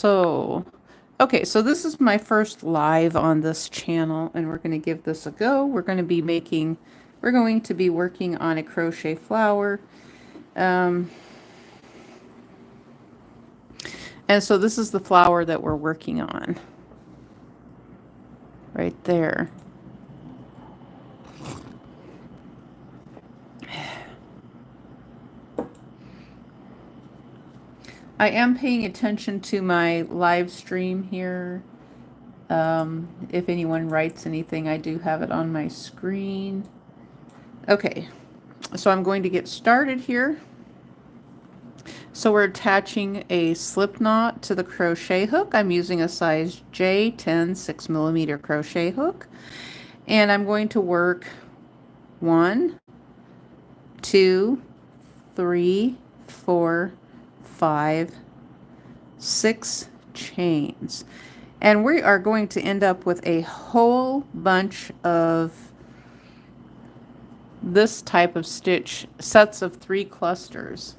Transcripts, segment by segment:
So, okay, so this is my first live on this channel, and we're going to give this a go. We're going to be working on a crochet flower. Um, and so this is the flower that we're working on right there. I am paying attention to my live stream here. If anyone writes anything, I do have it on my screen. Okay, so I'm going to get started here. So we're attaching a slip knot to the crochet hook. I'm using a size J10 6mm crochet hook. And I'm going to work 1, 2, 3, 4, 5, 6 chains. And we are going to end up with a whole bunch of this type of stitch, sets of 3 clusters.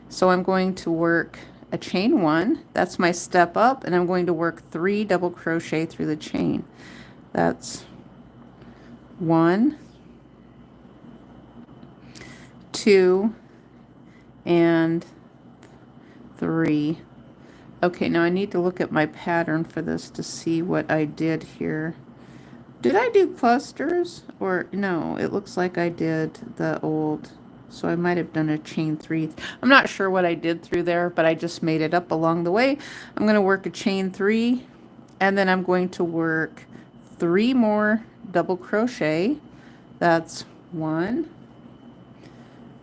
So I'm going to work a chain 1, that's my step up, and I'm going to work 3 double crochet through the chain. That's 1, 2, and 3. Okay, now I need to look at my pattern for this to see what I did here. Did I do clusters? Or no, it looks like I did the old, so I might have done a chain 3. I'm not sure what I did through there, but I just made it up along the way. I'm going to work a chain 3, and then I'm going to work 3 more double crochet. That's 1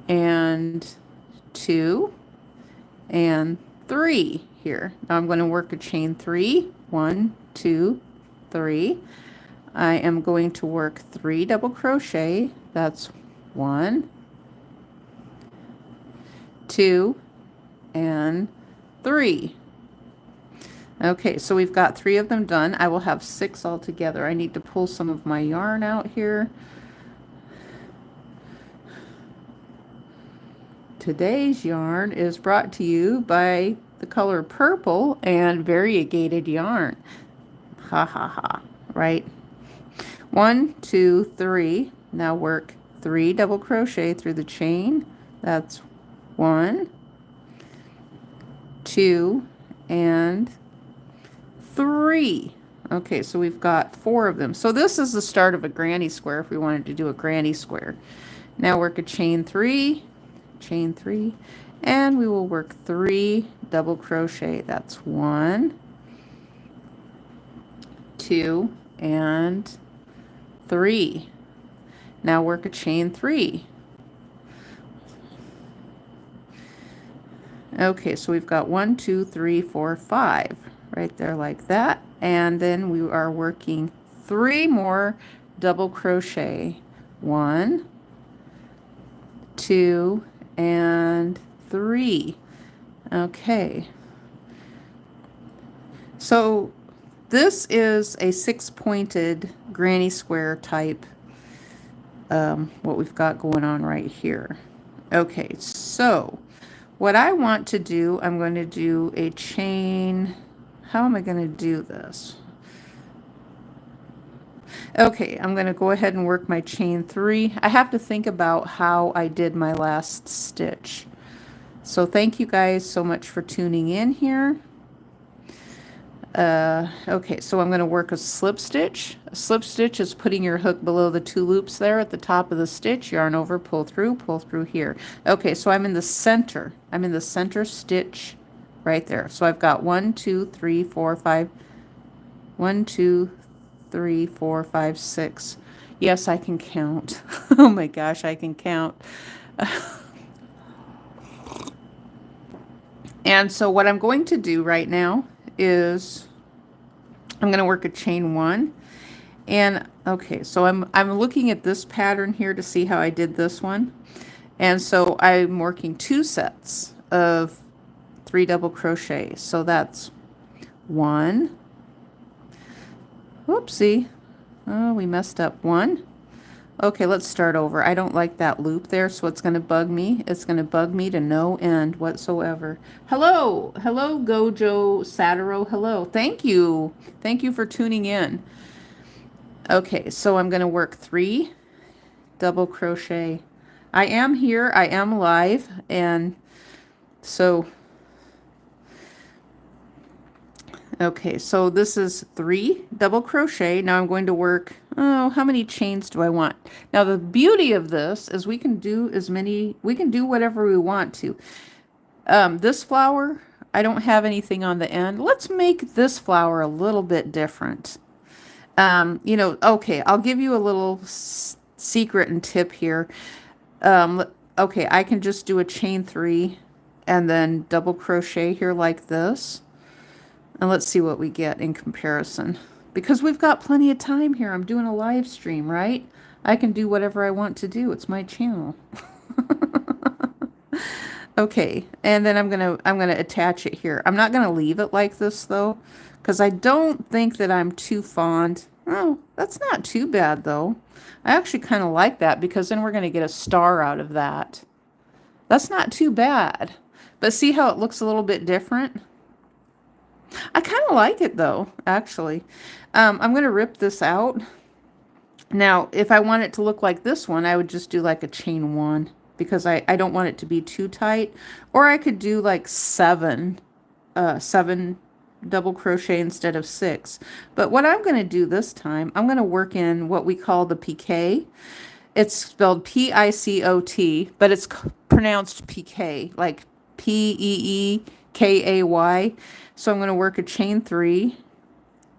and 2 and 3 here. Now I'm going to work a chain 3, 1, 2, 3. I am going to work 3 double crochet. That's 1, 2, and 3. Okay, so we've got 3 of them done. I will have 6 altogether. I need to pull some of my yarn out here. Today's yarn is brought to you by the color purple and variegated yarn. Ha ha ha, right? 1, 2, 3. Now work 3 double crochet through the chain. That's 1, 2, and 3. Okay, so we've got 4 of them. So this is the start of a granny square if we wanted to do a granny square. Now work a chain 3, chain 3, and we will work 3 double crochet. That's 1, 2, and 3. Now work a chain 3. Okay, so we've got 1, 2, 3, 4, 5 right there like that, and then we are working 3 more double crochet. 1, 2, and 3. Okay, so this is a 6-pointed granny square type, what we've got going on right here. Okay, so what I want to do, I'm going to do a chain. How am I going to do this? Okay, I'm going to go ahead and work my chain 3. I have to think about how I did my last stitch. So thank you guys so much for tuning in here. Okay, so I'm going to work a slip stitch. A slip stitch is putting your hook below the 2 loops there at the top of the stitch, yarn over, pull through here. Okay, so I'm in the center. I'm in the center stitch right there. So I've got 1, 2, 3, 4, 5. 1, 2, 3, 4, 5, 6. Yes, I can count. Oh my gosh, I can count. And so what I'm going to do right now is I'm going to work a chain 1, and okay, so I'm looking at this pattern here to see how I did this one, and so I'm working 2 sets of 3 double crochet. So that's 1, whoopsie, oh, we messed up, 1, Okay, let's start over. I don't like that loop there, so it's going to bug me. It's going to bug me to no end whatsoever. Hello. Hello, Gojo Satiro. Hello. Thank you. Thank you for tuning in. Okay, so I'm going to work 3 double crochet. I am here. I am live. And so, okay, so this is 3 double crochet. Now I'm going to work, oh, how many chains do I want? Now the beauty of this is we can do whatever we want to. This flower, I don't have anything on the end. Let's make this flower a little bit different. You know, okay, I'll give you a little secret and tip here. Okay, I can just do a chain 3 and then double crochet here like this. And let's see what we get in comparison. Because we've got plenty of time here. I'm doing a live stream, right? I can do whatever I want to do. It's my channel. Okay, and then I'm gonna attach it here. I'm not gonna leave it like this though, because I don't think that I'm too fond. Oh, that's not too bad though. I actually kind of like that because then we're gonna get a star out of that. That's not too bad. But see how it looks a little bit different? I kind of like it though, actually. I'm gonna rip this out. Now, if I want it to look like this one, I would just do like a chain 1. Because I don't want it to be too tight. Or I could do like 7 double crochet instead of 6. But what I'm going to do this time, I'm going to work in what we call the PK. It's spelled P-I-C-O-T, but it's pronounced PK, like P-E-E-K-A-Y. So I'm going to work a chain 3,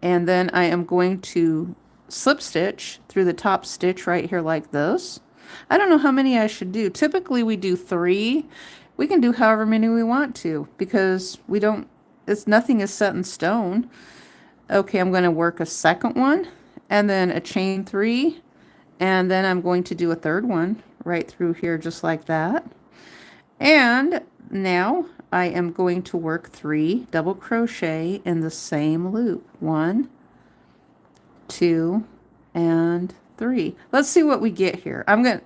and then I am going to slip stitch through the top stitch right here like this. I don't know how many I should do. Typically we do 3. We can do however many we want to because nothing is set in stone. Okay, I'm going to work a second one and then a chain 3 and then I'm going to do a third one right through here just like that. And now I am going to work 3 double crochet in the same loop. 1, 2, and 3. Let's see what we get here.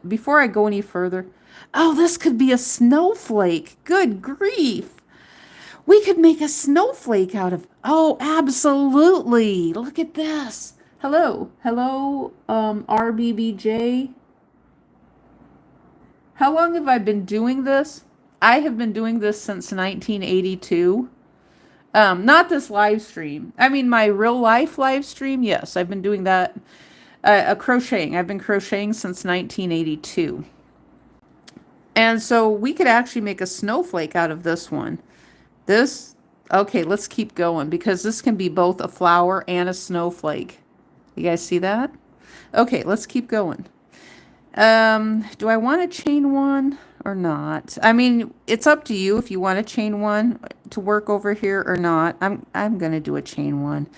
Before I go any further, oh, this could be a snowflake. Good grief. We could make a snowflake out of, oh, absolutely. Look at this. Hello. Hello, RBBJ. How long have I been doing this? I have been doing this since 1982. Not this live stream. I mean, my real life live stream. Yes, I've been doing that. Crocheting. I've been crocheting since 1982. And so we could actually make a snowflake out of this one. Okay, let's keep going because this can be both a flower and a snowflake. You guys see that? Okay, let's keep going. Do I want to chain 1 or not? I mean, it's up to you if you want to chain 1 to work over here or not. I'm going to do a chain 1.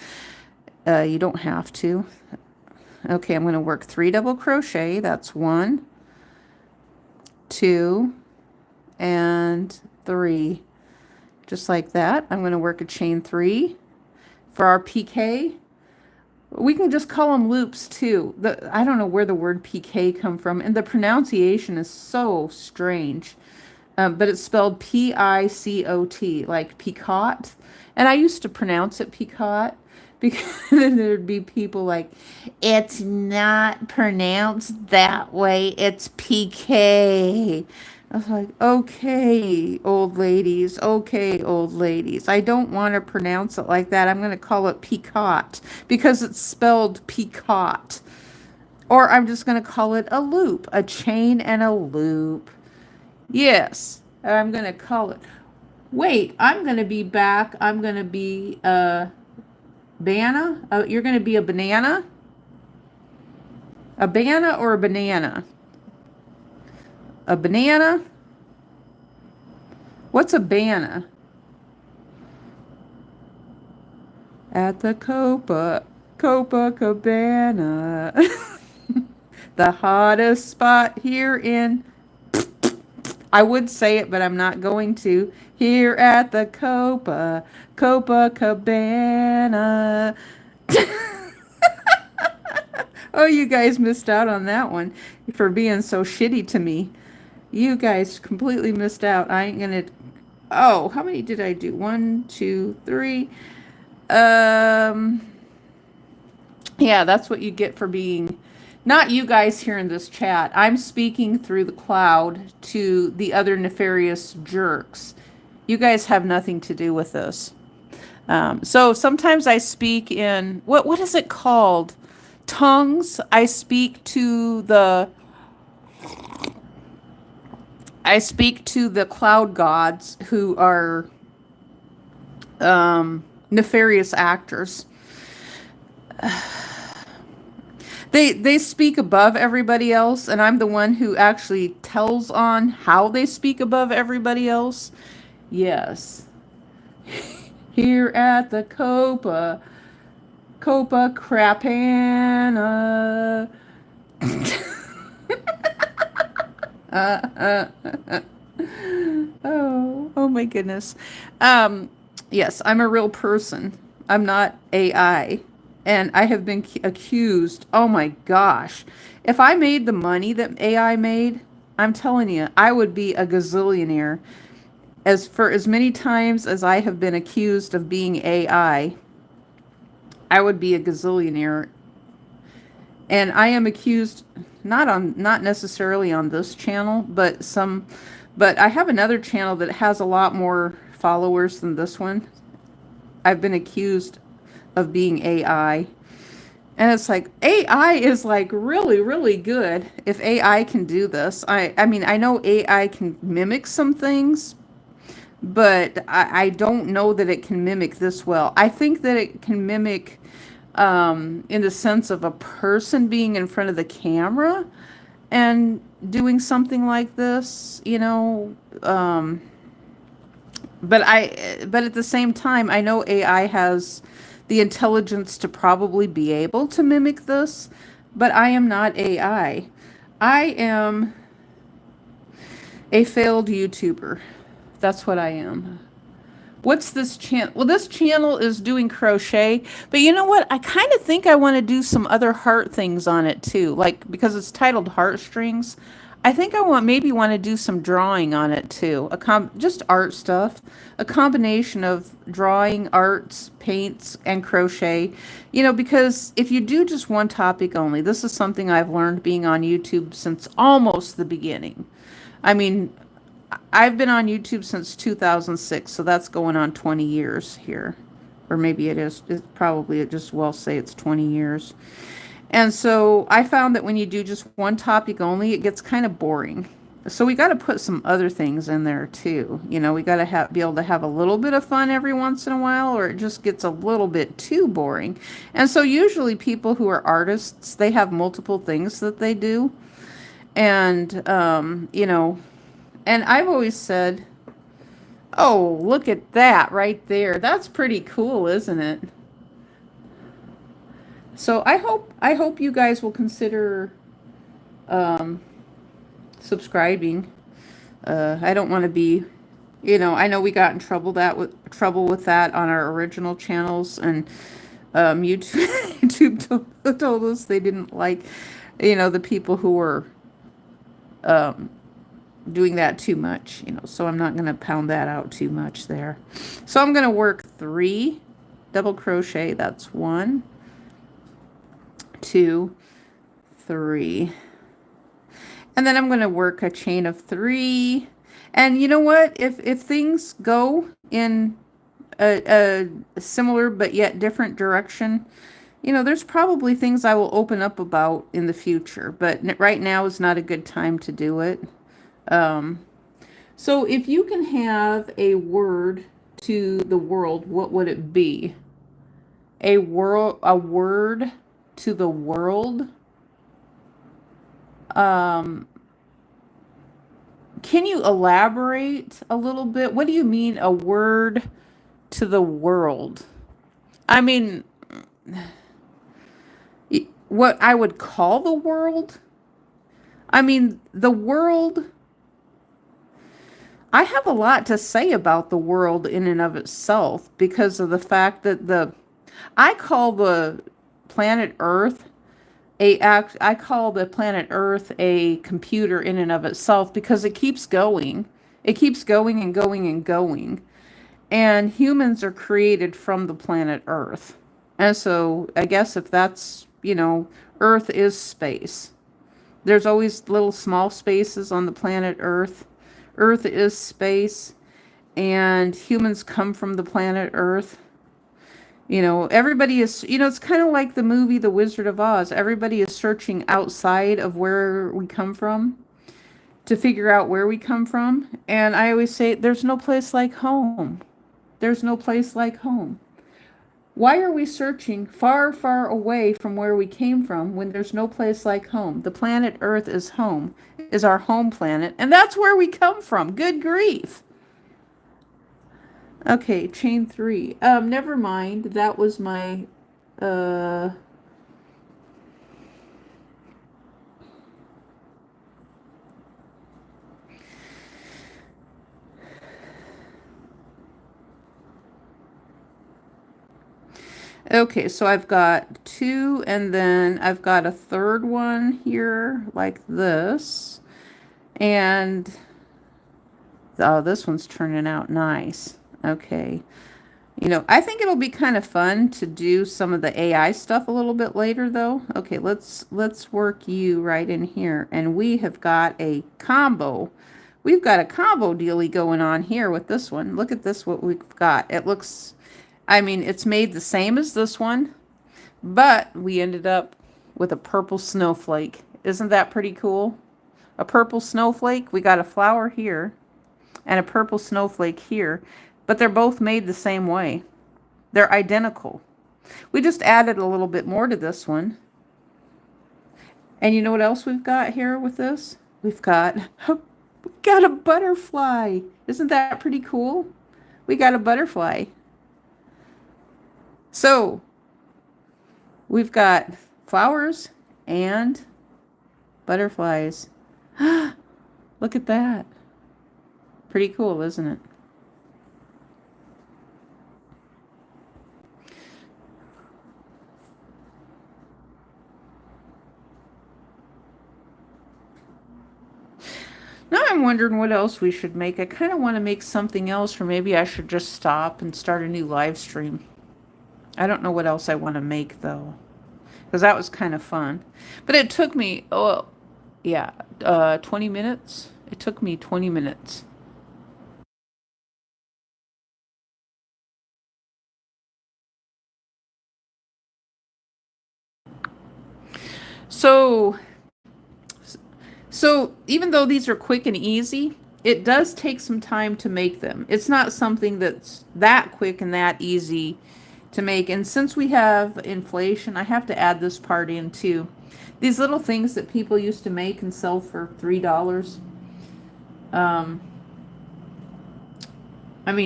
You don't have to. Okay, I'm going to work 3 double crochet. That's 1, 2, and 3. Just like that. I'm going to work a chain 3 for our PK. We can just call them loops too. I don't know where the word PK come from, and the pronunciation is so strange. But it's spelled P-I-C-O-T, like Picot. And I used to pronounce it Picot. Because there'd be people like, it's not pronounced that way, it's PK. I was like, okay, old ladies, I don't want to pronounce it like that. I'm going to call it Picot because it's spelled Picot. Or I'm just going to call it a loop, a chain and a loop. Yes, I'm going to call it. Wait, I'm going to be back. I'm going to be, banana? You're going to be a banana? A banana or a banana? A banana? What's a banana? At the Copacabana. The hottest spot here in... I would say it, but I'm not going to. Here at the Copacabana. Oh, you guys missed out on that one for being so shitty to me. You guys completely missed out. I ain't gonna. Oh, how many did I do? 1, 2, 3. Um, yeah, that's what you get for being. Not you guys here in this chat. I'm speaking through the cloud to the other nefarious jerks. You guys have nothing to do with this. So sometimes I speak in what is it called? Tongues. I speak to the cloud gods who are nefarious actors. They speak above everybody else, and I'm the one who actually tells on how they speak above everybody else. Yes. Here at the Copacabana. Oh my goodness. Yes, I'm a real person. I'm not AI. And I have been accused. Oh my gosh. If I made the money that AI made, I'm telling you, I would be a gazillionaire. As for as many times as I have been accused of being AI, I would be a gazillionaire. And I am accused not necessarily on this channel, but I have another channel that has a lot more followers than this one. I've been accused of being AI. And it's like, AI is like really, really good if AI can do this. I mean, I know AI can mimic some things, but I don't know that it can mimic this well. I think that it can mimic in the sense of a person being in front of the camera and doing something like this, you know. But at the same time, I know AI has the intelligence to probably be able to mimic this, but I am not AI. I am a failed YouTuber. That's what I am. What's this channel? Well, this channel is doing crochet, but you know what? I kind of think I want to do some other heart things on it too. Like, because it's titled HeartStrings, I think I maybe want to do some drawing on it too. Just art stuff, a combination of drawing, arts, paints, and crochet. You know, because if you do just one topic only, this is something I've learned being on YouTube since almost the beginning. I mean, I've been on YouTube since 2006, so that's going on 20 years here. Or maybe it is. It just well say it's 20 years. And so I found that when you do just one topic only, it gets kind of boring. So we got to put some other things in there too. You know, we got to be able to have a little bit of fun every once in a while, or it just gets a little bit too boring. And so usually people who are artists, they have multiple things that they do. And, you know, and I've always said, oh, look at that right there. That's pretty cool, isn't it? So I hope you guys will consider subscribing. I don't want to be, you know, I know we got in trouble with that on our original channels, and YouTube told us they didn't like, you know, the people who were doing that too much, you know, so I'm not going to pound that out too much there. So I'm going to work 3 double crochet. That's 1, 2, 3. And then I'm going to work a chain of 3. And you know what? If things go in a similar but yet different direction, you know, there's probably things I will open up about in the future. But right now is not a good time to do it. So if you can have a word to the world, what would it be? A word to the world. Can you elaborate a little bit? What do you mean a word to the world? I mean, what I would call the world? I mean, the world, I have a lot to say about the world in and of itself because of the fact that I call the planet Earth I call the planet Earth a computer in and of itself because it keeps going. It keeps going and going and going. And humans are created from the planet Earth. And so I guess if that's, Earth is space. There's always little small spaces on the planet Earth. Earth is space, and humans come from the planet Earth. Everybody is, it's kind of like the movie The Wizard of Oz. Everybody is searching outside of where we come from to figure out where we come from. And I always say, there's no place like home. There's no place like home. Why are we searching far, far away from where we came from when there's no place like home? The planet Earth is home, is our home planet, and that's where we come from. Good grief. Okay, chain 3. Never mind. That was my Okay, so I've got 2, and then I've got a third one here like this. And oh, this one's turning out nice. Okay. I think it'll be kind of fun to do some of the AI stuff a little bit later though. Okay, let's work you right in here. And we have got a combo. We've got a combo dealy going on here with this one. Look at this, what we've got. It looks, it's made the same as this one, but we ended up with a purple snowflake. Isn't that pretty cool? A purple snowflake. We got a flower here and a purple snowflake here, but they're both made the same way. They're identical. We just added a little bit more to this one. And you know what else we've got here with this? We've got a butterfly. Isn't that pretty cool? We got a butterfly. So we've got flowers and butterflies. Look at that. Pretty cool, isn't it? Now I'm wondering what else we should make. I kind of want to make something else, or maybe I should just stop and start a new live stream. I don't know what else I want to make, though, because that was kind of fun. But it took me, 20 minutes. It took me 20 minutes. So even though these are quick and easy, it does take some time to make them. It's not something that's that quick and that easy to make. And since we have inflation, I have to add this part in too. These little things that people used to make and sell for $3.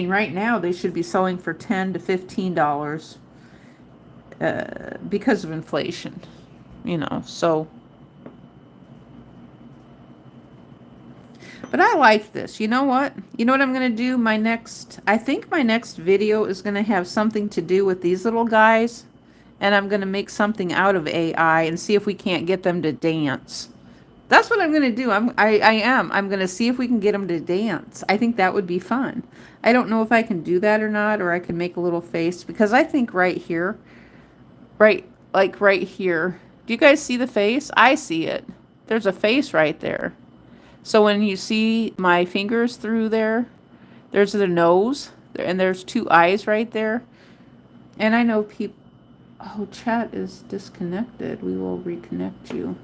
Right now they should be selling for $10 to $15 because of inflation, so. But I like this. You know what? You know what I'm going to do? I think my next video is going to have something to do with these little guys. And I'm going to make something out of AI and see if we can't get them to dance. That's what I'm going to do. I'm going to see if we can get them to dance. I think that would be fun. I don't know if I can do that or not, or I can make a little face, because I think right here, right here. Do you guys see the face? I see it. There's a face right there. So when you see my fingers through there, there's the nose, and there's 2 eyes right there. And I know people... Oh, chat is disconnected. We will reconnect you.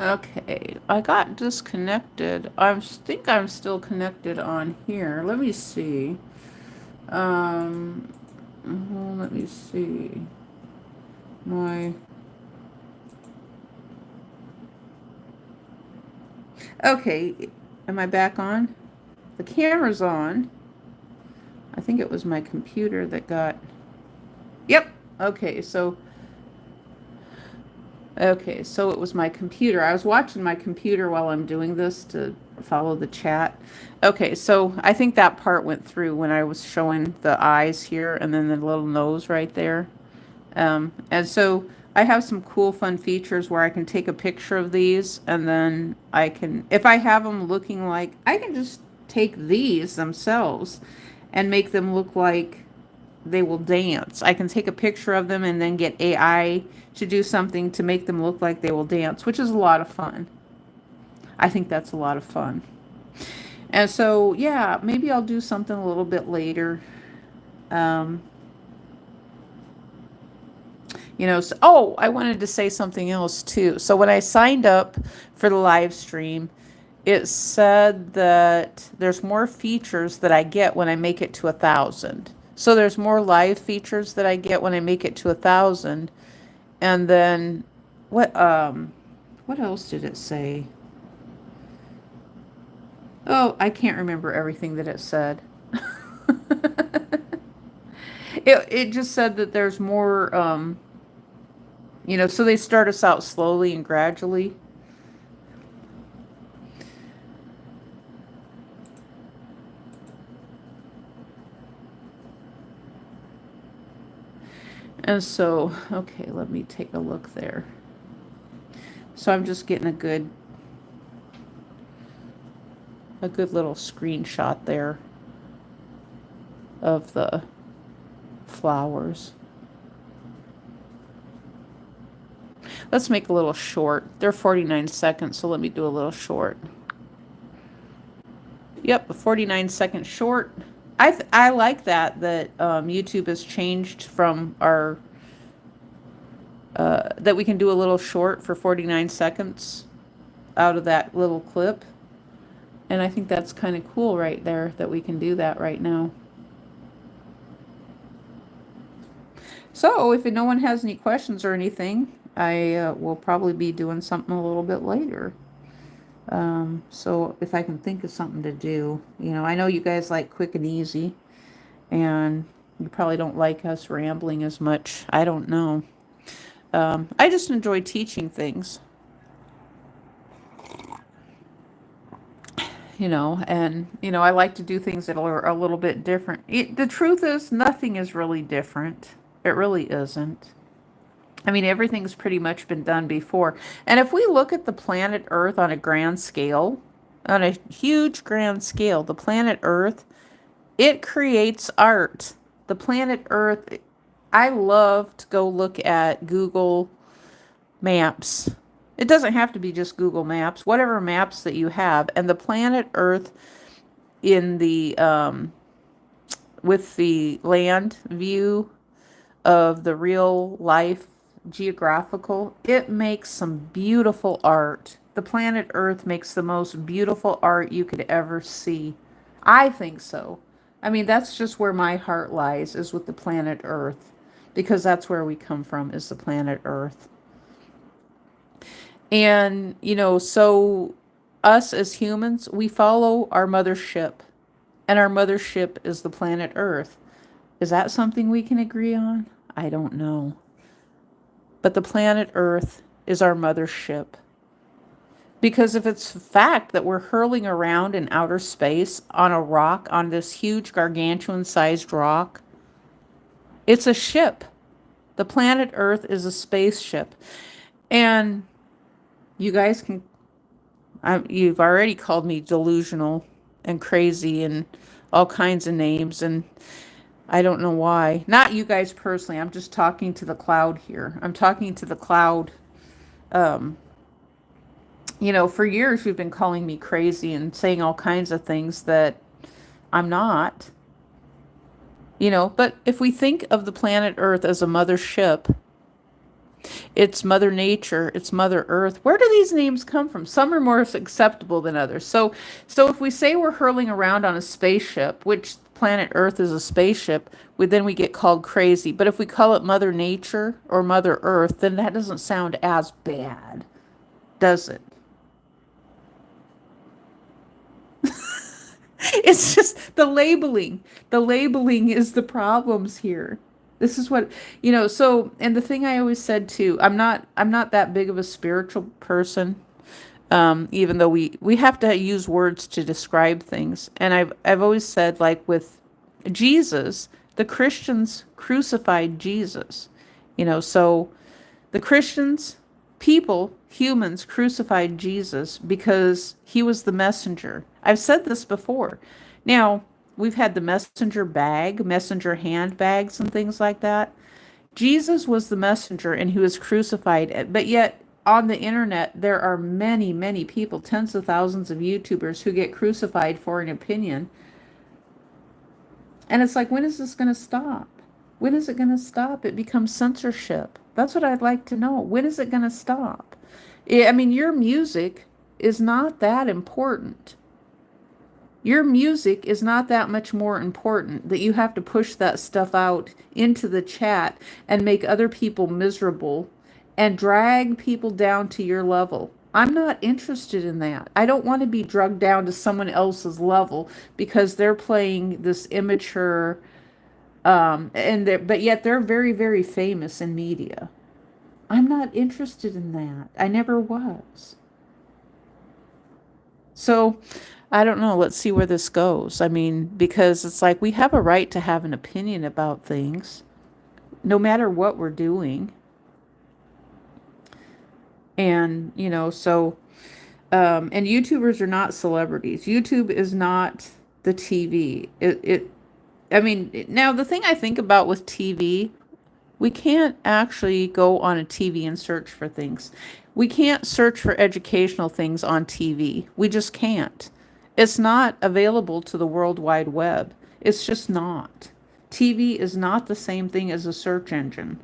Okay, I got disconnected. I think I'm still connected on here. Let me see. Let me see. My... Okay, am I back on? The camera's on. I think it was my computer that got... Yep. Okay, so it was my computer. I was watching my computer while I'm doing this to follow the chat. Okay, so I think that part went through when I was showing the eyes here and then the little nose right there. And so I have some cool fun features where I can take a picture of these and then I can, if I have them looking like, I can just take these themselves and make them look like they will dance. I can take a picture of them and then get AI to do something to make them look like they will dance, which is a lot of fun. I think that's a lot of fun. And so, yeah, maybe I'll do something a little bit later. You know, so, oh, I wanted to say something else too. So when I signed up for the live stream, it said that there's more features that I get when I make it to 1,000. So there's more live features that I get when I make it to 1,000. And then what else did it say? Oh, I can't remember everything that it said. It just said that there's more you know, so they start us out slowly and gradually. And so, okay, let me take a look there. So I'm just getting a good little screenshot there of the flowers. Let's make a little short. They're 49 seconds, so let me do a little short. Yep, a 49-second short. I like that YouTube has changed from our that we can do a little short for 49 seconds out of that little clip. And I think that's kind of cool right there that we can do that right now. So if no one has any questions or anything, I will probably be doing something a little bit later. So if I can think of something to do, you know, I know you guys like quick and easy, and you probably don't like us rambling as much. I don't know. I just enjoy teaching things, you know, and, you know, I like to do things that are a little bit different. The truth is, nothing is really different. It really isn't. I mean, everything's pretty much been done before. And if we look at the planet Earth on a grand scale, on a huge grand scale, the planet Earth, it creates art. The planet Earth, I love to go look at Google Maps. It doesn't have to be just Google Maps, whatever maps that you have. And the planet Earth in the, with the land view of the real life geographical, it makes some beautiful art. The planet Earth makes the most beautiful art you could ever see. I think so. I mean, that's just where my heart lies, is with the planet Earth, because that's where we come from, is the planet Earth. And, you know, so us as humans, we follow our mothership, and our mothership is the planet Earth. Is that something we can agree on? I don't know. But the planet Earth is our mothership. Because if it's a fact that we're hurling around in outer space on a rock, on this huge gargantuan-sized rock, it's a ship. The planet Earth is a spaceship. And you guys can, you've already called me delusional and crazy and all kinds of names, and I don't know why. Not you guys personally. I'm just talking to the cloud here. I'm talking to the cloud. You know, for years you've been calling me crazy and saying all kinds of things that I'm not. You know, but if we think of the planet Earth as a mothership, it's Mother Nature, it's Mother Earth. Where do these names come from? Some are more acceptable than others. So if we say we're hurling around on a spaceship, which planet Earth is a spaceship, then we get called crazy. But if we call it Mother Nature or Mother Earth, then that doesn't sound as bad, does it? It's just the labeling. The labeling is the problems here. This is what, so, and the thing I always said too, I'm not that big of a spiritual person. Even though we have to use words to describe things. And I've always said, like with Jesus, the Christians crucified Jesus. So the Christians, people, humans crucified Jesus because he was the messenger. I've said this before. Now, we've had the messenger handbags and things like that. Jesus was the messenger and he was crucified, but yet on the internet there are many, many people, tens of thousands of YouTubers who get crucified for an opinion. And it's like, when is this going to stop? When is it going to stop? It becomes censorship. That's what I'd like to know. When is it going to stop? I mean, your music is not that important. Your music is not that much more important that you have to push that stuff out into the chat and make other people miserable and drag people down to your level. I'm not interested in that. I don't want to be drugged down to someone else's level because they're playing this immature, but yet they're very, very famous in media. I'm not interested in that. I never was. So, I don't know. Let's see where this goes. I mean, because it's like we have a right to have an opinion about things, no matter what we're doing. And, and YouTubers are not celebrities. YouTube is not the TV. Now the thing I think about with TV, we can't actually go on a TV and search for things. We can't search for educational things on TV. We just can't. It's not available to the World Wide Web. It's just not. TV is not the same thing as a search engine.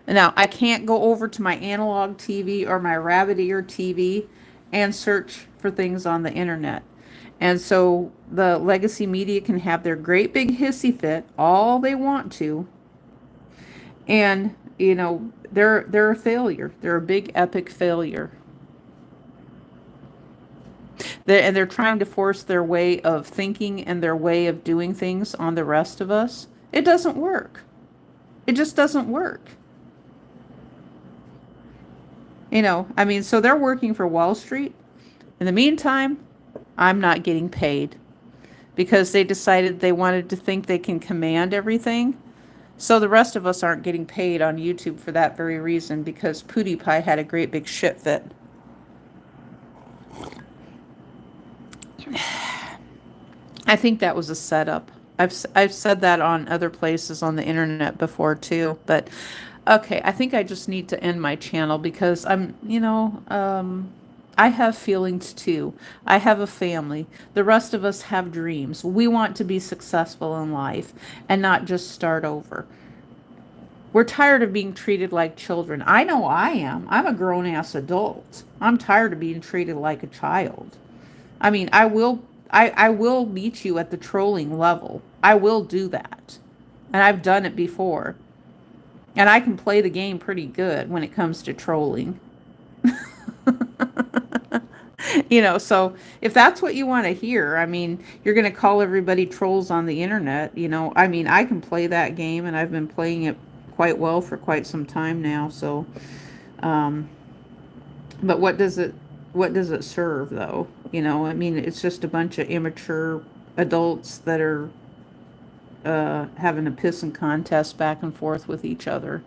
Now, I can't go over to my analog TV or my rabbit ear TV and search for things on the internet. And so the legacy media can have their great big hissy fit all they want to. And, they're a failure. They're a big epic failure. They're trying to force their way of thinking and their way of doing things on the rest of us. It doesn't work. It just doesn't work. So they're working for Wall Street. In the meantime, I'm not getting paid because they decided they wanted to think they can command everything. So the rest of us aren't getting paid on YouTube for that very reason, because PewDiePie had a great big shit fit. I think that was a setup. I've said that on other places on the internet before too, but okay, I think I just need to end my channel because I have feelings too. I have a family. The rest of us have dreams. We want to be successful in life and not just start over. We're tired of being treated like children. I know I am. I'm a grown-ass adult. I'm tired of being treated like a child. I mean, I will meet you at the trolling level. I will do that. And I've done it before. And I can play the game pretty good when it comes to trolling. So if that's what you want to hear, I mean, you're going to call everybody trolls on the internet, I can play that game and I've been playing it quite well for quite some time now. So, but what does it serve though? It's just a bunch of immature adults that are having a pissing contest back and forth with each other,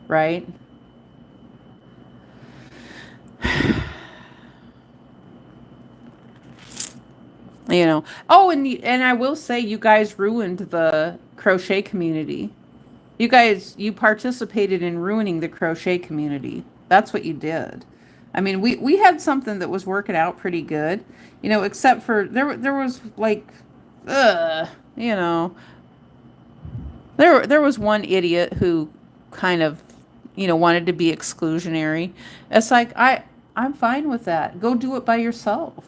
right? Oh, and I will say, you guys ruined the crochet community. You participated in ruining the crochet community. That's what you did. I mean, we had something that was working out pretty good, except for there was like, there was one idiot who kind of, wanted to be exclusionary. It's like, I'm fine with that. Go do it by yourself.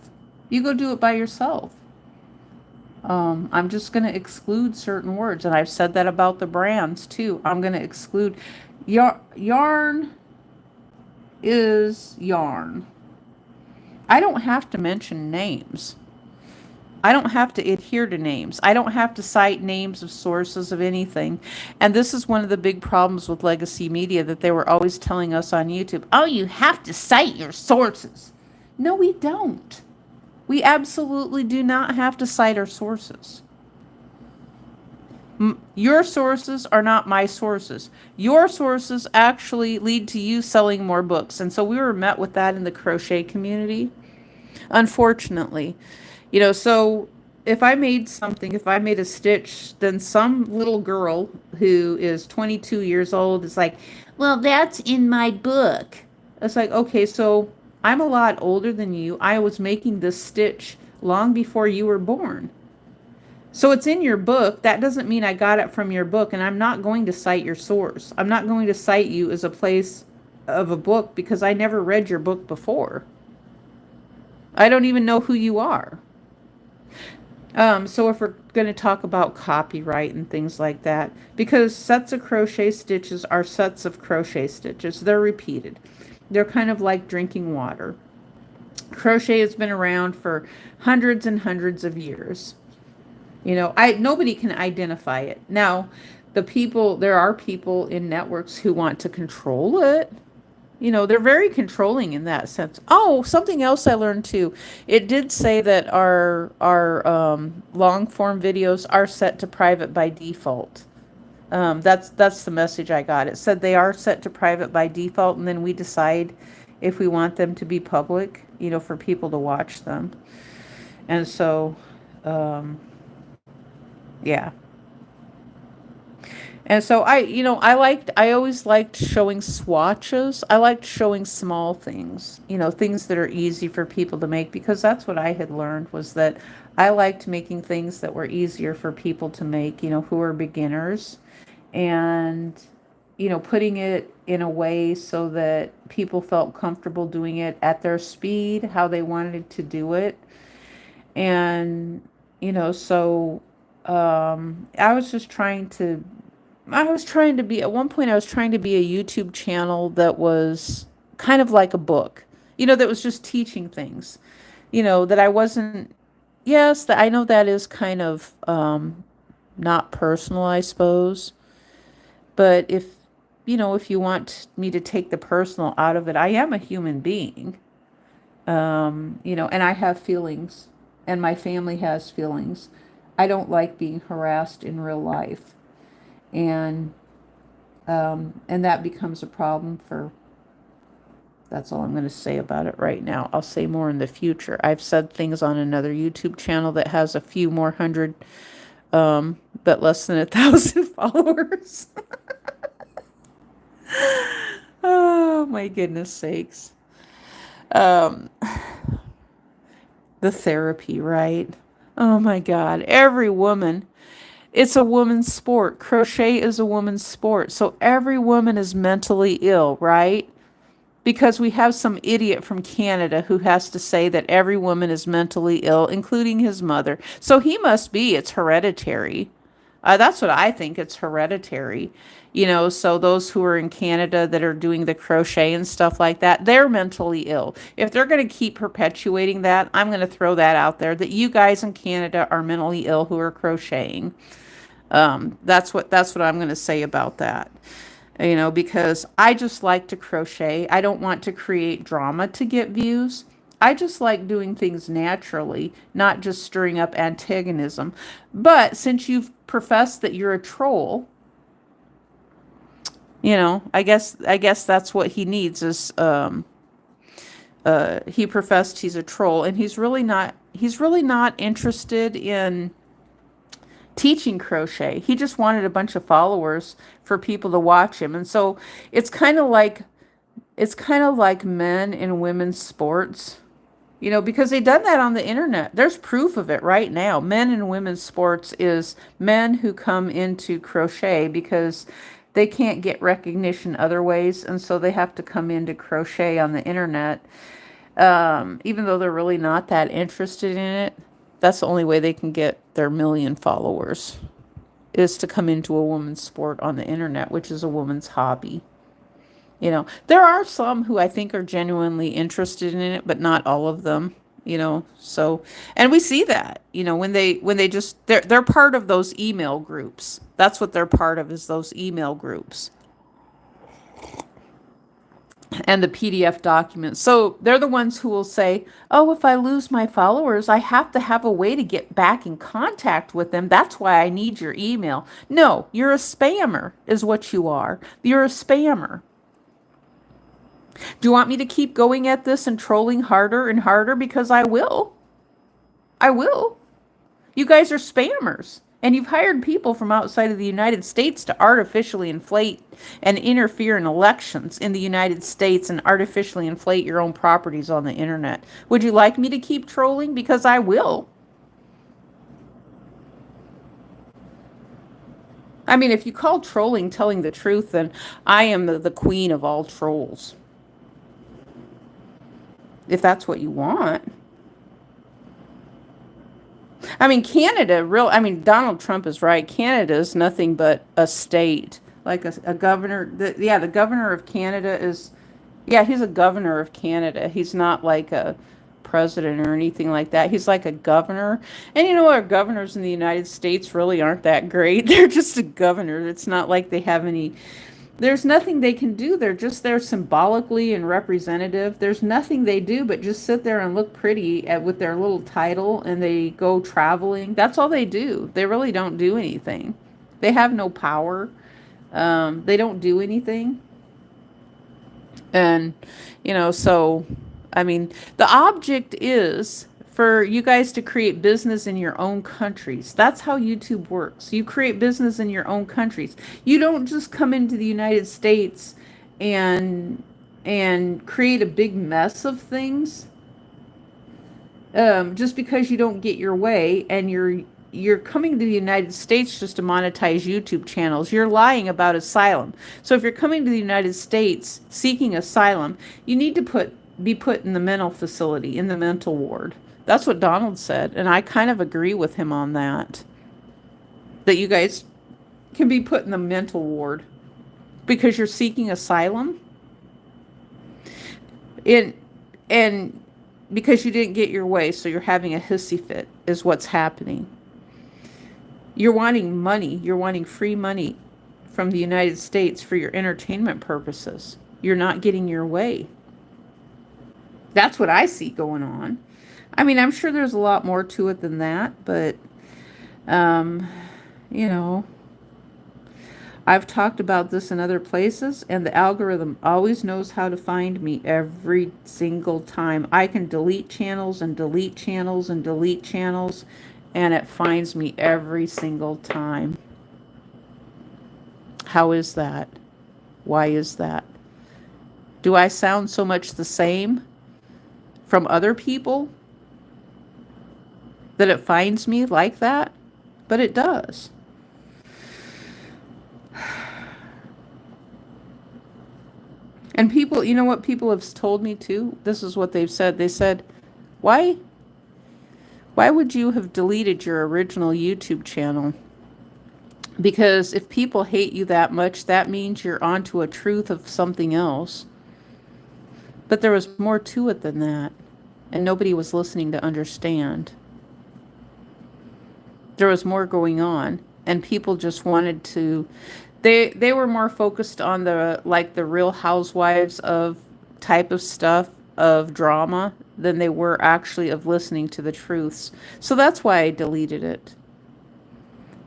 You go do it by yourself. I'm just going to exclude certain words. And I've said that about the brands too. I'm going to exclude yarn is yarn. I don't have to mention names. I don't have to adhere to names. I don't have to cite names of sources of anything. And this is one of the big problems with legacy media that they were always telling us on YouTube. Oh, you have to cite your sources. No, we don't. We absolutely do not have to cite our sources. Your sources are not my sources. Your sources actually lead to you selling more books. And so we were met with that in the crochet community, unfortunately. So if I made something, if I made a stitch, then some little girl who is 22 years old is like, well, that's in my book. It's like, okay, so I'm a lot older than you. I was making this stitch long before you were born. So it's in your book. That doesn't mean I got it from your book, and I'm not going to cite your source. I'm not going to cite you as a place of a book because I never read your book before. I don't even know who you are. So if we're going to talk about copyright and things like that, because sets of crochet stitches are sets of crochet stitches. They're repeated. They're kind of like drinking water. Crochet has been around for hundreds and hundreds of years. Nobody can identify it. Now, there are people in networks who want to control it. They're very controlling in that sense. Oh, something else I learned too. It did say that our long form videos are set to private by default. That's the message I got. It said they are set to private by default, and then we decide if we want them to be public, for people to watch them. And so, yeah. And so I always liked showing swatches. I liked showing small things, things that are easy for people to make, because that's what I had learned, was that I liked making things that were easier for people to make, who are beginners, and, putting it in a way so that people felt comfortable doing it at their speed, how they wanted to do it. And, so I was just at one point, I was trying to be a YouTube channel that was kind of like a book, that was just teaching things, that I wasn't, yes, that I know that is kind of not personal, I suppose. But if you want me to take the personal out of it, I am a human being, and I have feelings, and my family has feelings. I don't like being harassed in real life. And that becomes a problem for, that's all I'm going to say about it right now. I'll say more in the future. I've said things on another YouTube channel that has a few more hundred, but less than 1,000 followers. Oh my goodness sakes. Um, the therapy, right? Oh my God. Every woman, it's a woman's sport. Crochet is a woman's sport. So every woman is mentally ill, right? Because we have some idiot from Canada who has to say that every woman is mentally ill, including his mother. So he must be, it's hereditary. That's what I think, it's hereditary. So those who are in Canada that are doing the crochet and stuff like that, they're mentally ill. If they're going to keep perpetuating that, I'm going to throw that out there, that you guys in Canada are mentally ill who are crocheting. That's what I'm going to say about that. Because I just like to crochet. I don't want to create drama to get views. I just like doing things naturally, not just stirring up antagonism. But since you've professed that you're a troll, I guess that's what he needs is he professed he's a troll, and he's really not interested in teaching crochet. He just wanted a bunch of followers for people to watch him. And so it's kind of like men and women's sports, because they've done that on the internet. There's proof of it right now. Men and women's sports is men who come into crochet because they can't get recognition other ways, and so they have to come into crochet on the internet, even though they're really not that interested in it. That's the only way they can get their million followers, is to come into a woman's sport on the internet, which is a woman's hobby. You know, there are some who I think are genuinely interested in it, but not all of them, you know. So, and we see that, you know, when they just they're part of those email groups. That's what they're part of, is those email groups and the PDF documents. So they're the ones who will say, "Oh, if I lose my followers, I have to have a way to get back in contact with them. That's why I need your email." No, you're a spammer is what you are. You're a spammer. Do you want me to keep going at this and trolling harder and harder? Because I will. I will. You guys are spammers. And you've hired people from outside of the United States to artificially inflate and interfere in elections in the United States and artificially inflate your own properties on the internet. Would you like me to keep trolling? Because I will. I mean, if you call trolling telling the truth, then I am the queen of all trolls. If that's what you want. I mean, Donald Trump is right. Canada is nothing but a state, like a governor. The governor of Canada is, yeah, he's a governor of Canada. He's not like a president or anything like that. He's like a governor. And you know, our governors in the United States really aren't that great. They're just a governor. It's not like they have any. There's nothing they can do. They're just there symbolically and representative. There's nothing they do but just sit there and look pretty with their little title, and they go traveling. That's all they do. They really don't do anything. They have no power. They don't do anything. And, you know, so, I mean, the object is for you guys to create business in your own countries. That's how YouTube works. You create business in your own countries. You don't just come into the United States and create a big mess of things just because you don't get your way, and you're coming to the United States just to monetize YouTube channels. You're lying about asylum. So if you're coming to the United States seeking asylum, you need to be put in the mental facility, in the mental ward. That's what Donald said, and I kind of agree with him on that. That you guys can be put in the mental ward because you're seeking asylum. And because you didn't get your way, so you're having a hissy fit is what's happening. You're wanting money. You're wanting free money from the United States for your entertainment purposes. You're not getting your way. That's what I see going on. I mean, I'm sure there's a lot more to it than that, but, you know, I've talked about this in other places, and the algorithm always knows how to find me every single time. I can delete channels and delete channels and delete channels, and it finds me every single time. How is that? Why is that? Do I sound so much the same from other people that it finds me like that? But it does. And people, you know what people have told me too? This is what they've said. They said, why would you have deleted your original YouTube channel? Because if people hate you that much, that means you're onto a truth of something else. But there was more to it than that, and nobody was listening to understand. There was more going on, and people just wanted to, they were more focused on the Real Housewives of type of stuff, of drama, than they were actually of listening to the truths. So that's why I deleted it.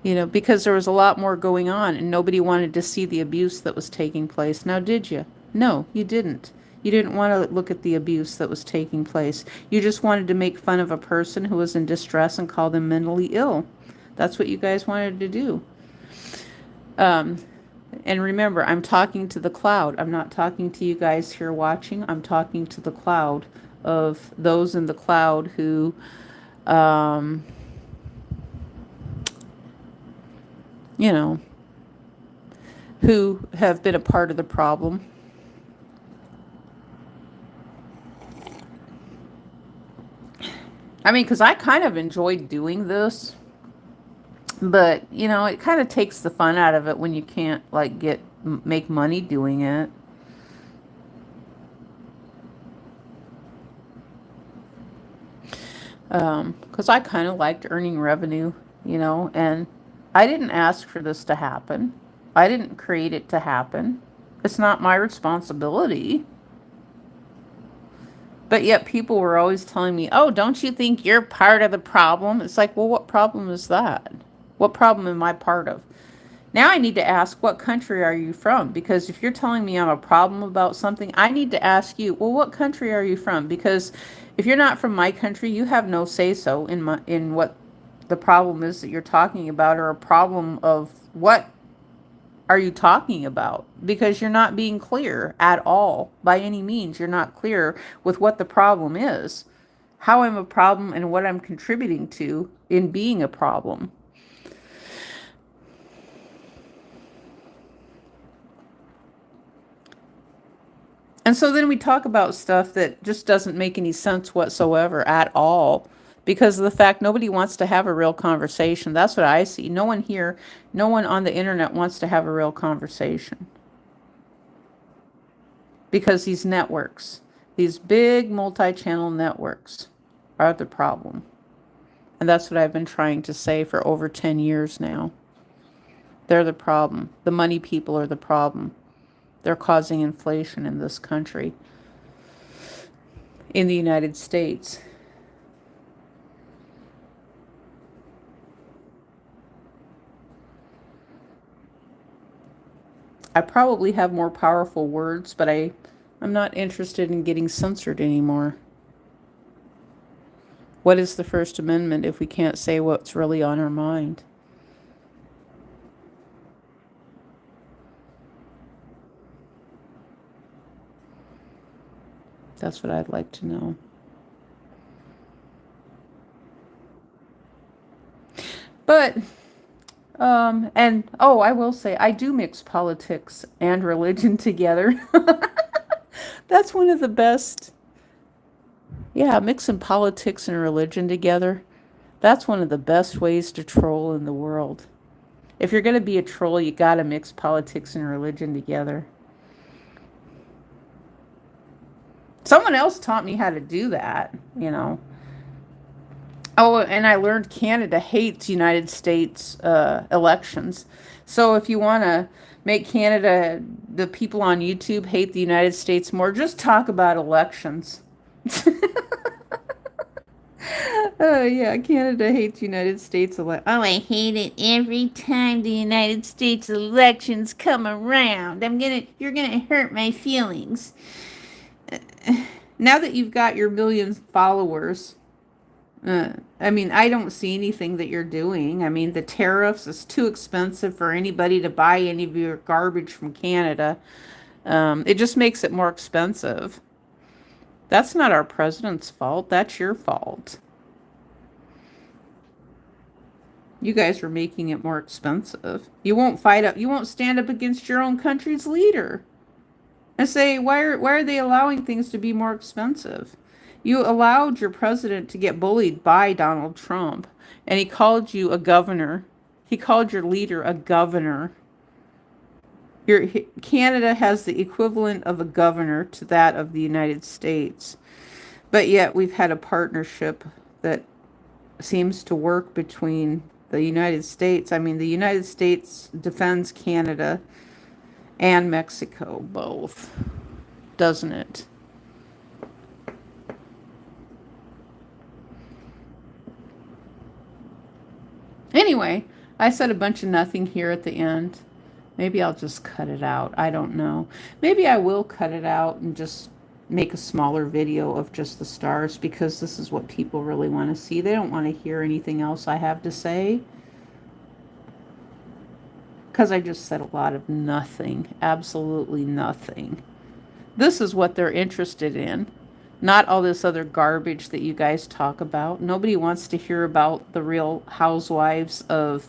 You know, because there was a lot more going on, and nobody wanted to see the abuse that was taking place. Now, did you? No, you didn't. You didn't want to look at the abuse that was taking place. You just wanted to make fun of a person who was in distress and call them mentally ill. That's what you guys wanted to do. And remember, I'm talking to the cloud. I'm not talking to you guys here watching. I'm talking to the cloud of those in the cloud who, you know, who have been a part of the problem. I mean, because I kind of enjoyed doing this. But, you know, it kind of takes the fun out of it when you can't, like, make money doing it. Because I kind of liked earning revenue, you know, and I didn't ask for this to happen. I didn't create it to happen. It's not my responsibility. But yet people were always telling me, oh, don't you think you're part of the problem? It's like, well, what problem is that? What problem am I part of? Now I need to ask, what country are you from? Because if you're telling me I'm a problem about something, I need to ask you, well, what country are you from? Because if you're not from my country, you have no say-so in what the problem is that you're talking about, or a problem of what are you talking about? Because you're not being clear at all. By any means, you're not clear with what the problem is, how I'm a problem, and what I'm contributing to in being a problem. And so then we talk about stuff that just doesn't make any sense whatsoever at all, because of the fact nobody wants to have a real conversation. That's what I see. No one here, no one on the internet wants to have a real conversation. Because these networks, these big multi-channel networks, are the problem. And that's what I've been trying to say for over 10 years now. They're the problem. The money people are the problem. They're causing inflation in this country, in the United States. I probably have more powerful words, but I'm not interested in getting censored anymore. What is the First Amendment if we can't say what's really on our mind? That's what I'd like to know. But, and, oh, I will say, I do mix politics and religion together. That's one of the best. Yeah, mixing politics and religion together. That's one of the best ways to troll in the world. If you're going to be a troll, you got to mix politics and religion together. Someone else taught me how to do that, you know. Oh, and I learned Canada hates United States elections. So if you want to make Canada, the people on YouTube hate the United States more, just talk about elections. Oh yeah, Canada hates United States elections. Oh, I hate it every time the United States elections come around. You're gonna hurt my feelings. Now that you've got your millions of followers, I mean, I don't see anything that you're doing. I mean, the tariffs is too expensive for anybody to buy any of your garbage from Canada. It just makes it more expensive. That's not our president's fault. That's your fault. You guys are making it more expensive. You won't fight up. You won't stand up against your own country's leader and say, why are they allowing things to be more expensive? You allowed your president to get bullied by Donald Trump, and he called you a governor. He called your leader a governor. Canada has the equivalent of a governor to that of the United States. But yet we've had a partnership that seems to work between the United States. I mean, the United States defends Canada and Mexico both, doesn't it? Anyway, I said a bunch of nothing here at the end. Maybe I'll just cut it out. I don't know. Maybe I will cut it out and just make a smaller video of just the stars, because this is what people really want to see. They don't want to hear anything else I have to say, because I just said a lot of nothing. Absolutely nothing. This is what they're interested in, not all this other garbage that you guys talk about. Nobody wants to hear about the Real Housewives of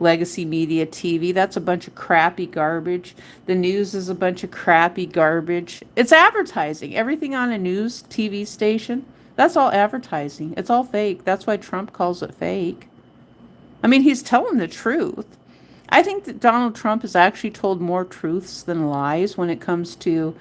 Legacy Media TV. That's a bunch of crappy garbage. The news is a bunch of crappy garbage. It's advertising. Everything on a news TV station, that's all advertising. It's all fake. That's why Trump calls it fake. I mean, he's telling the truth. I think that Donald Trump has actually told more truths than lies when it comes to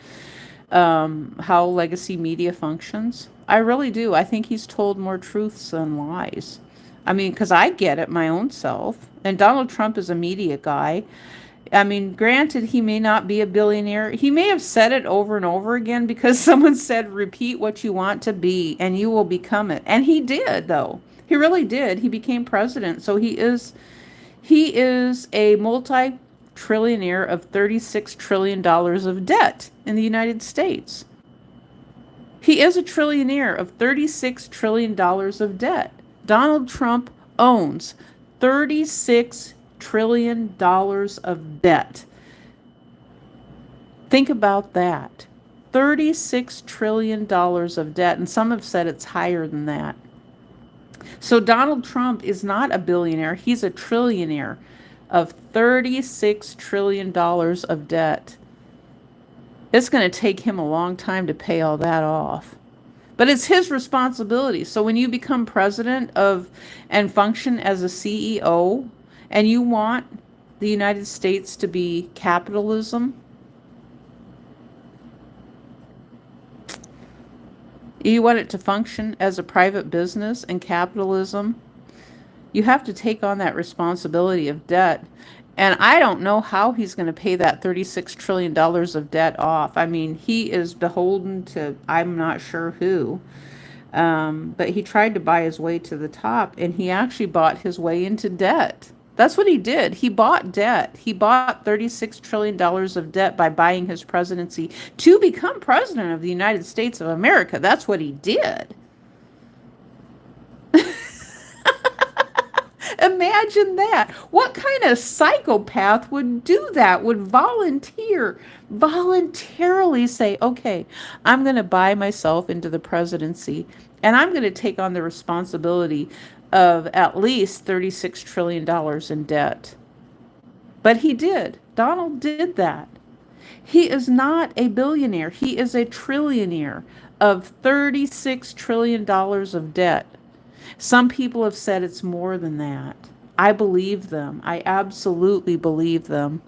how legacy media functions. I really do. I think he's told more truths than lies. I mean, because I get it my own self. And Donald Trump is a media guy. I mean, granted, he may not be a billionaire. He may have said it over and over again because someone said, repeat what you want to be and you will become it. And he did, though. He really did. He became president. So he is a multi-trillionaire of $36 trillion of debt in the United States. He is a trillionaire of $36 trillion of debt. Donald Trump owns $36 trillion of debt. Think about that. $36 trillion of debt, and some have said it's higher than that. So Donald Trump is not a billionaire, he's a trillionaire of $36 trillion of debt. It's going to take him a long time to pay all that off. But it's his responsibility. So when you become president of and function as a CEO and you want the United States to be capitalism, you want it to function as a private business and capitalism, you have to take on that responsibility of debt. And I don't know how he's going to pay that $36 trillion of debt off. I mean, he is beholden to, I'm not sure who. But he tried to buy his way to the top, and he actually bought his way into debt. That's what he did. He bought debt. He bought $36 trillion of debt by buying his presidency to become president of the United States of America. That's what he did. Imagine that. What kind of psychopath would do that? Would voluntarily say, okay, I'm going to buy myself into the presidency and I'm going to take on the responsibility of at least $36 trillion in debt. But he did. Donald did that. He is not a billionaire. He is a trillionaire of $36 trillion of debt. Some people have said it's more than that. I believe them. I absolutely believe them.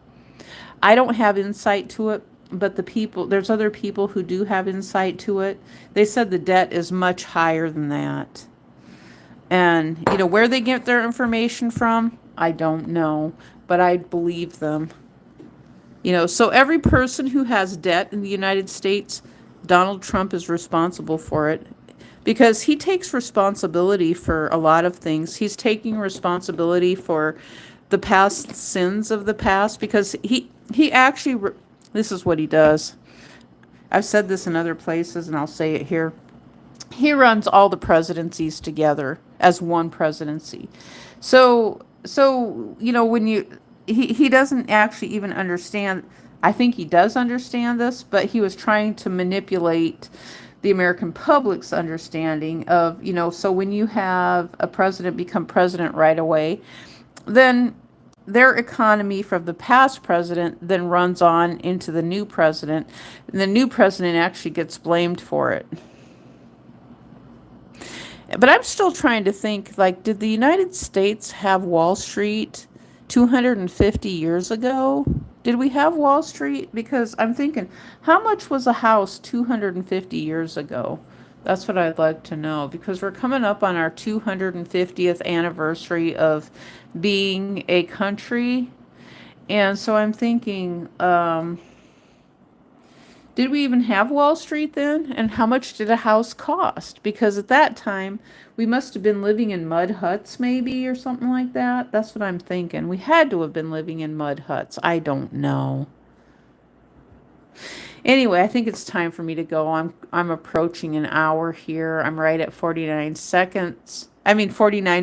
I don't have insight to it, but there's other people who do have insight to it. They said the debt is much higher than that. And, where they get their information from, I don't know, but I believe them. So every person who has debt in the United States, Donald Trump is responsible for it. Because he takes responsibility for a lot of things. He's taking responsibility for the past sins of the past, because he actually, this is what he does. I've said this in other places and I'll say it here. He runs all the presidencies together as one presidency. So when he doesn't actually even understand, I think he does understand this, but he was trying to manipulate the American public's understanding of, so when you have a president become president right away, then their economy from the past president then runs on into the new president, and the new president actually gets blamed for it. But I'm still trying to think, did the United States have Wall Street 250 years ago? Did we have Wall Street? Because I'm thinking, how much was a house 250 years ago? That's what I'd like to know, because we're coming up on our 250th anniversary of being a country. And so I'm thinking, did we even have Wall Street then? And how much did a house cost? Because at that time, we must have been living in mud huts maybe, or something like that. That's what I'm thinking. We had to have been living in mud huts. I don't know. Anyway, I think it's time for me to go. I'm approaching an hour here. I'm right at 49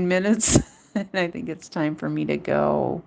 minutes. And I think it's time for me to go.